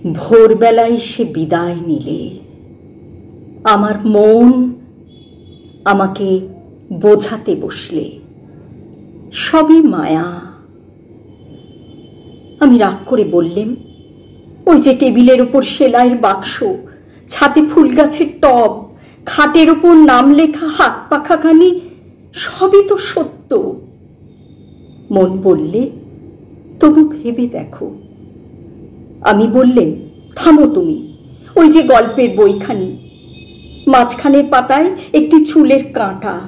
ভোরবেলায় সে বিদায় নিলে আমার মন আমাকে বোঝাতে বসলে, সবই মায়া। আমি রাগ করে বললেম, ওই যে টেবিলের ওপর সেলাইয়ের বাক্স, ছাদে ফুল গাছের টব, খাটের ওপর নাম লেখা হাত পাখাখানি, সবই তো সত্য। মন বললে, তবু ভেবে দেখো। আমি বললেম, থামো তুমি, ওই যে গল্পের বইখানি, মাঝখানের পাতায় একটি চুলের কাঁটা,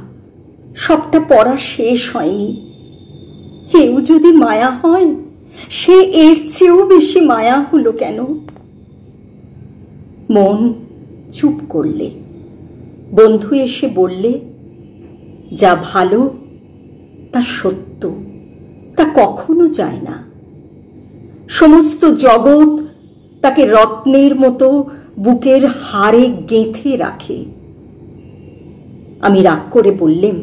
সবটা পড়া শেষ হয়নি। এও যদি মায়া হয়, সে এর চেয়েও বেশি মায়া হলো কেন? মন চুপ করলে। বন্ধু এসে বললে, যা ভালো তা সত্য, তা কখনো যায় না। সমস্ত জগৎ তাকে রত্নের মতো বুকের হাড়ে গেঁথে রাখে। আমি রাগ করে বললেম,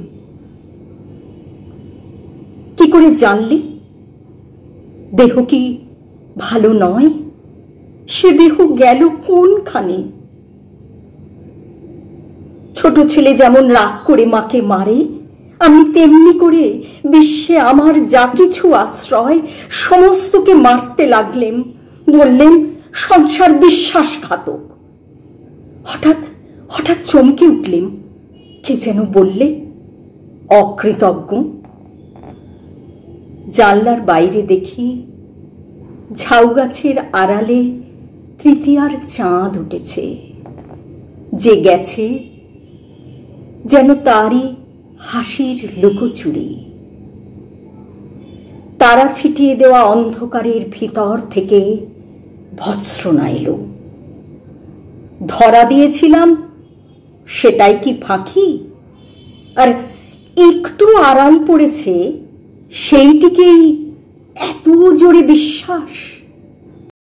কি করে জানলে? দেহ কি ভালো নয়? সে দেহ গেল কোনখানে? ছোট ছেলে যেমন রাগ করে মাকে মারে, আমি তেমনি করে বিশ্বে আমার যা কিছু আশ্রয় সমস্তকে মারতে লাগলেম। বললেন, সংসার বিশ্বাসঘাতক। হঠাৎ হঠাৎ চমকে উঠলেম। কে যেন বললে, অকৃতজ্ঞ। জানলার বাইরে দেখি ঝাউ গাছের আড়ালে তৃতীয়ার চাঁদ উঠেছে। যে গেছে যেন তারই হাসির লুকোচুরি। তারা ছিটিয়ে দেওয়া অন্ধকারের ভিতর থেকে ভৎসনা এলো। ধরা দিয়েছিলাম সেটাই কি ফাঁকি? আর একটু আড়াল পড়েছে সেইটিকেই এত জোরে বিশ্বাস।